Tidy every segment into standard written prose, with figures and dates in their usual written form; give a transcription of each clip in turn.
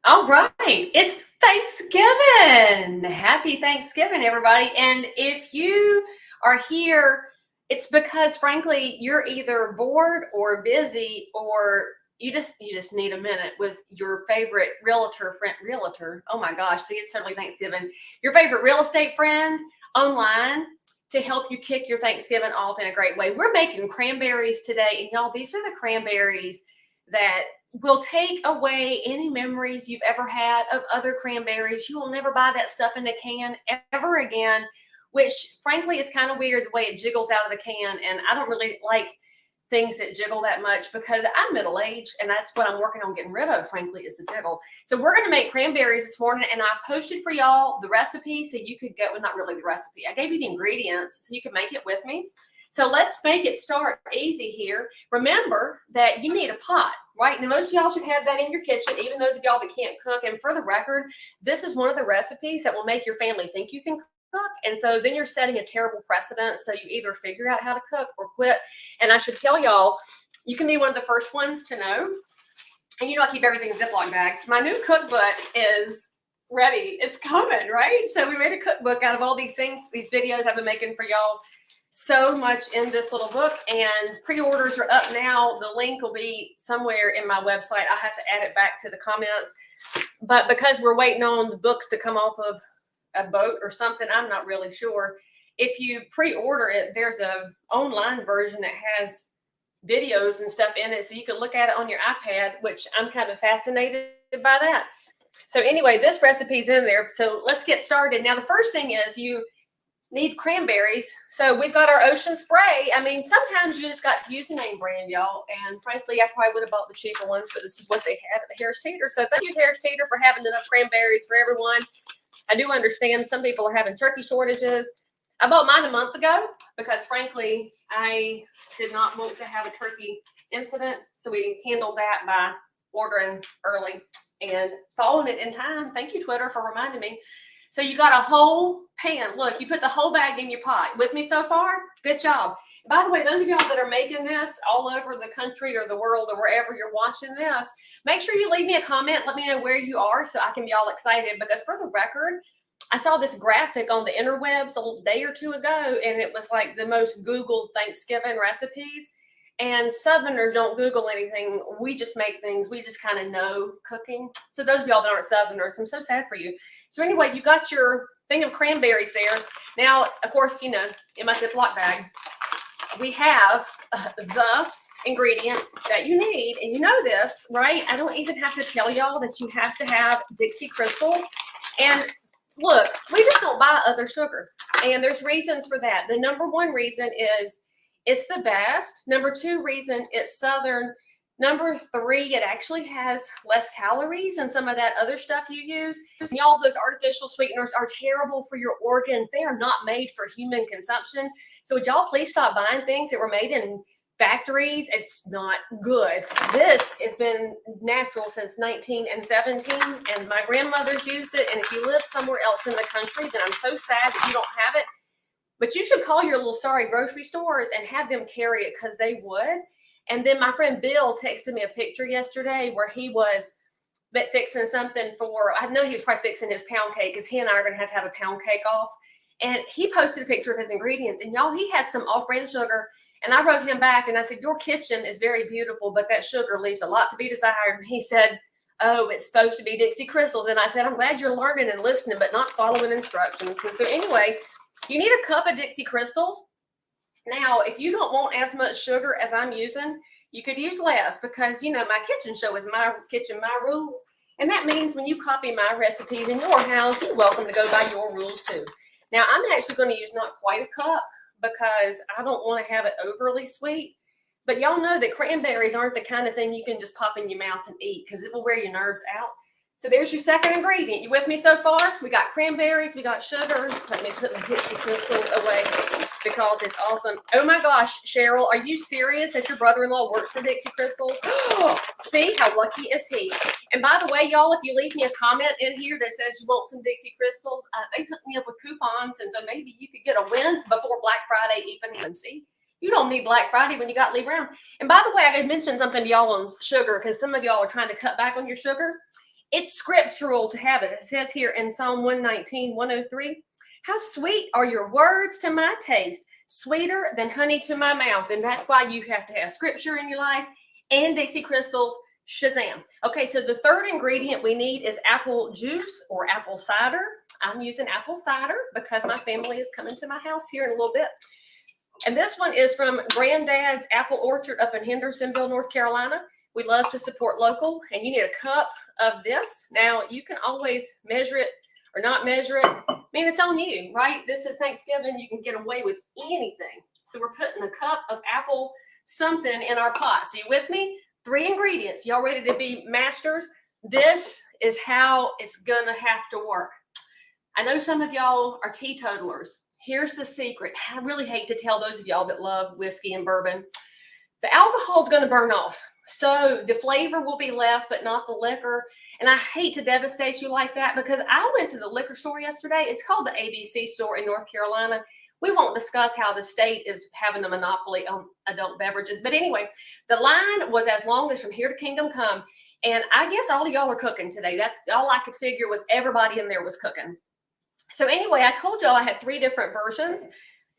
All right, it's Thanksgiving. Happy Thanksgiving, everybody. And if you are here, it's because frankly, you're either bored or busy or you just need a minute with your favorite realtor. Oh my gosh, see, it's totally Thanksgiving. Your favorite real estate friend online to help you kick your Thanksgiving off in a great way. We're making cranberries today, and y'all, these are the cranberries that will take away any memories you've ever had of other cranberries. You will never buy that stuff in a can ever again, which frankly is kind of weird the way it jiggles out of the can. And I don't really like things that jiggle that much because I'm middle-aged and that's what I'm working on getting rid of, frankly, is the jiggle. So we're going to make cranberries this morning, and I posted for y'all the recipe so you could go, well, not really the recipe. I gave you the ingredients so you can make it with me. So let's make it start easy here. Remember that you need a pot, right? Now, most of y'all should have that in your kitchen, even those of y'all that can't cook. And for the record, this is one of the recipes that will make your family think you can cook. And so then you're setting a terrible precedent. So you either figure out how to cook or quit. And I should tell y'all, you can be one of the first ones to know. And you know, I keep everything in Ziploc bags. My new cookbook is ready. It's coming, right? So we made a cookbook out of all these things, these videos I've been making for y'all. So much in this little book, and pre-orders are up now. The link will be somewhere in my website. I'll have to add it back to the comments. But because we're waiting on the books to come off of a boat or something, I'm not really sure. If you pre-order it, there's a online version that has videos and stuff in it, so you can look at it on your iPad, which I'm kind of fascinated by that. So anyway, this recipe's in there. So let's get started. Now, the first thing is you need cranberries. So we've got our ocean spray. I mean, sometimes you just got to use a name brand, y'all. And frankly, I probably would have bought the cheaper ones, but this is what they had at the Harris Teeter. So thank you, Harris Teeter, for having enough cranberries for everyone. I do understand some people are having turkey shortages. I bought mine a month ago because frankly, I did not want to have a turkey incident. So we handled that by ordering early and following it in time. Thank you, Twitter, for reminding me. So you got a whole pan. Look, you put the whole bag in your pot. With me so far? Good job. By the way, those of y'all that are making this all over the country or the world or wherever you're watching this, make sure you leave me a comment. Let me know where you are so I can be all excited. Because for the record, I saw this graphic on the interwebs a day or two ago, and it was like the most Googled Thanksgiving recipes. And Southerners don't Google anything. We just make things. We just kind of know cooking. So those of y'all that aren't Southerners, I'm so sad for you. So anyway, you got your thing of cranberries there. Now, of course, you know, in my Ziploc bag, we have the ingredient that you need. And you know this, right? I don't even have to tell y'all that you have to have Dixie Crystals. And look, we just don't buy other sugar. And there's reasons for that. The number one reason is it's the best. Number two reason, it's Southern. Number three, it actually has less calories than some of that other stuff you use. Y'all, those artificial sweeteners are terrible for your organs. They are not made for human consumption. So would y'all please stop buying things that were made in factories? It's not good. This has been natural since 1917, and my grandmother's used it. And if you live somewhere else in the country, then I'm so sad that you don't have it. But you should call your little sorry grocery stores and have them carry it because they would. And then my friend Bill texted me a picture yesterday where he was fixing something for, I know he was probably fixing his pound cake because he and I are going to have a pound cake off. And he posted a picture of his ingredients. And y'all, he had some off-brand sugar. And I wrote him back and I said, your kitchen is very beautiful, but that sugar leaves a lot to be desired. And he said, oh, it's supposed to be Dixie Crystals. And I said, I'm glad you're learning and listening, but not following instructions. And so anyway, you need a cup of Dixie Crystals. Now, if you don't want as much sugar as I'm using, you could use less because, you know, my kitchen show is my kitchen, my rules. And that means when you copy my recipes in your house, you're welcome to go by your rules too. Now, I'm actually going to use not quite a cup because I don't want to have it overly sweet. But y'all know that cranberries aren't the kind of thing you can just pop in your mouth and eat because it will wear your nerves out. So there's your second ingredient. You with me so far? We got cranberries, we got sugar. Let me put my Dixie Crystals away because it's awesome. Oh my gosh, Cheryl, are you serious that your brother-in-law works for Dixie Crystals? See, how lucky is he? And by the way, y'all, if you leave me a comment in here that says you want some Dixie Crystals, they hooked me up with coupons, and so maybe you could get a win before Black Friday even ends. See? You don't need Black Friday when you got Leigh Brown. And by the way, I could mention something to y'all on sugar because some of y'all are trying to cut back on your sugar. It's scriptural to have it. It says here in Psalm 119, 103, how sweet are your words to my taste, sweeter than honey to my mouth. And that's why you have to have scripture in your life and Dixie Crystals. Shazam. Okay, so the third ingredient we need is apple juice or apple cider. I'm using apple cider because my family is coming to my house here in a little bit. And this one is from Granddad's Apple Orchard up in Hendersonville, North Carolina. We love to support local, and you need a cup of this. Now, you can always measure it or not measure it. I mean, it's on you, right? This is Thanksgiving. You can get away with anything. So we're putting a cup of apple something in our pot. So you with me? 3 ingredients. Y'all ready to be masters? This is how it's going to have to work. I know some of y'all are teetotalers. Here's the secret. I really hate to tell those of y'all that love whiskey and bourbon. The alcohol is going to burn off. So the flavor will be left, but not the liquor. And I hate to devastate you like that because I went to the liquor store yesterday. It's called the ABC store in North Carolina. We won't discuss how the state is having a monopoly on adult beverages. But anyway, the line was as long as from here to Kingdom Come. And I guess all of y'all are cooking today. That's all I could figure was everybody in there was cooking. So anyway, I told y'all I had 3 different versions.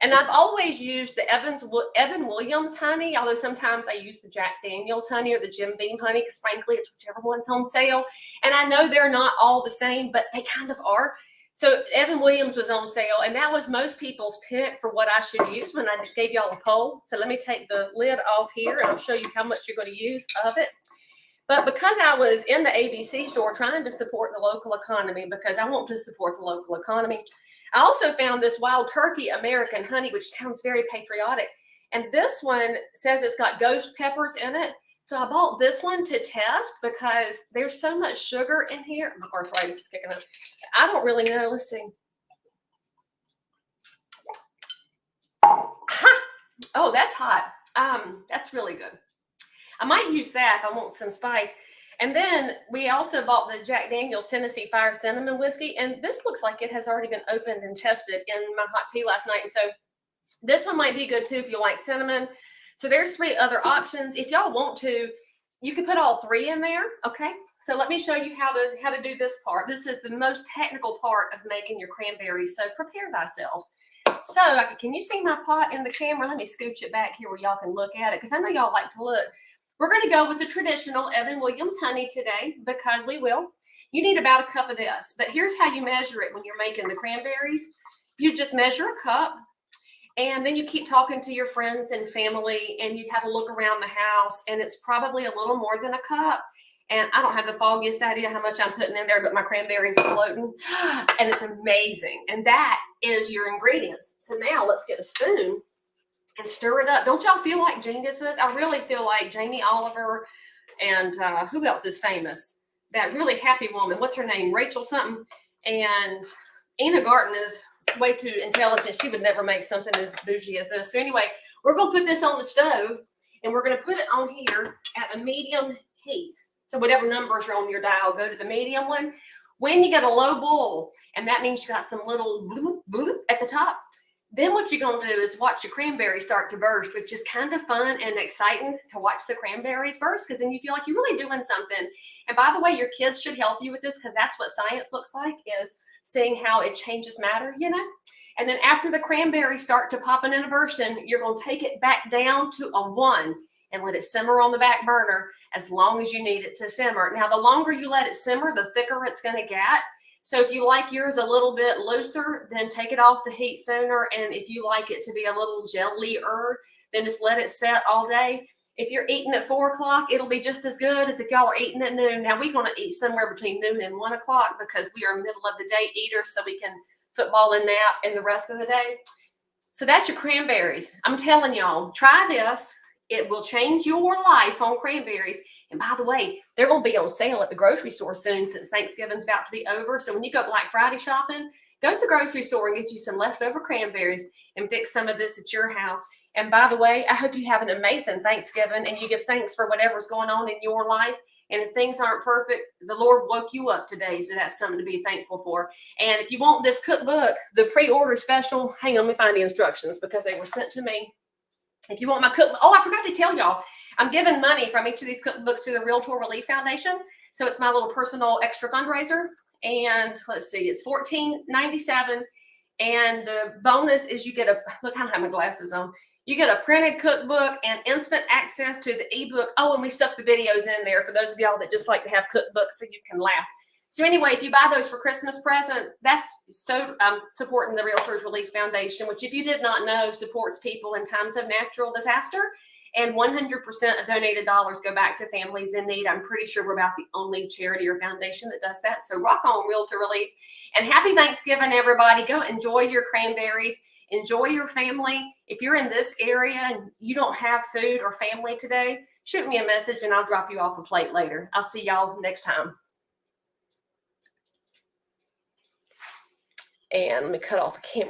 And I've always used the Evan Williams honey, although sometimes I use the Jack Daniels honey or the Jim Beam honey because frankly, it's whichever one's on sale. And I know they're not all the same, but they kind of are. So Evan Williams was on sale, and that was most people's pick for what I should use when I gave y'all a poll. So let me take the lid off here, and I'll show you how much you're going to use of it. But because I was in the ABC store trying to support the local economy, because I want to support the local economy, I also found this Wild Turkey American honey, which sounds very patriotic. And this one says it's got ghost peppers in it. So I bought this one to test because there's so much sugar in here. My arthritis is kicking up. I don't really know. Let's see. Ha! Oh, that's hot. That's really good. I might use that if I want some spice. And then we also bought the Jack Daniels Tennessee Fire Cinnamon Whiskey. And this looks like it has already been opened and tested in my hot tea last night. And so this one might be good too if you like cinnamon. So there's 3 other options. If y'all want to, you can put all 3 in there. Okay. So let me show you how to do this part. This is the most technical part of making your cranberries. So prepare thyselves. So can you see my pot in the camera? Let me scooch it back here where y'all can look at it because I know y'all like to look. We're going to go with the traditional Evan Williams honey today because we will. You need about a cup of this, but here's how you measure it when you're making the cranberries. You just measure a cup, and then you keep talking to your friends and family, and you have a look around the house, and it's probably a little more than a cup. And I don't have the foggiest idea how much I'm putting in there, but my cranberries are floating, and it's amazing. And that is your ingredients. So now let's get a spoon and stir it up. Don't y'all feel like geniuses? I really feel like Jamie Oliver and who else is famous? That really happy woman. What's her name? Rachel something. And Ina Garten is way too intelligent. She would never make something as bougie as this. So anyway, we're going to put this on the stove, and we're going to put it on here at a medium heat. So whatever numbers are on your dial, go to the medium one. When you get a low boil, and that means you got some little bloop, bloop at the top, then what you're going to do is watch your cranberries start to burst, which is kind of fun and exciting to watch the cranberries burst because then you feel like you're really doing something. And by the way, your kids should help you with this because that's what science looks like, is seeing how it changes matter, you know? And then after the cranberries start to popping and bursting, you're going to take it back down to a 1 and let it simmer on the back burner as long as you need it to simmer. Now, the longer you let it simmer, the thicker it's going to get. So if you like yours a little bit looser, then take it off the heat sooner. And if you like it to be a little jellier, then just let it set all day. If you're eating at 4 o'clock, it'll be just as good as if y'all are eating at noon. Now, we're going to eat somewhere between noon and 1 o'clock because we are middle of the day eaters, so we can football and nap in the rest of the day. So that's your cranberries. I'm telling y'all, try this. It will change your life on cranberries. And by the way, they're going to be on sale at the grocery store soon since Thanksgiving's about to be over. So when you go Black Friday shopping, go to the grocery store and get you some leftover cranberries and fix some of this at your house. And by the way, I hope you have an amazing Thanksgiving and you give thanks for whatever's going on in your life. And if things aren't perfect, the Lord woke you up today. So that's something to be thankful for. And if you want this cookbook, the pre-order special, hang on, let me find the instructions because they were sent to me. If you want my cookbook, oh, I forgot to tell y'all, I'm giving money from each of these cookbooks to the Realtor Relief Foundation. So it's my little personal extra fundraiser. And let's see, it's $14.97. And the bonus is you get a, look, I don't have my glasses on. You get a printed cookbook and instant access to the ebook. Oh, and we stuck the videos in there for those of y'all that just like to have cookbooks so you can laugh. So anyway, if you buy those for Christmas presents, that's so supporting the Realtors Relief Foundation, which if you did not know, supports people in times of natural disaster. And 100% of donated dollars go back to families in need. I'm pretty sure we're about the only charity or foundation that does that. So rock on, Realtor Relief. And happy Thanksgiving, everybody. Go enjoy your cranberries. Enjoy your family. If you're in this area and you don't have food or family today, shoot me a message and I'll drop you off a plate later. I'll see y'all next time. And let me cut off the camera.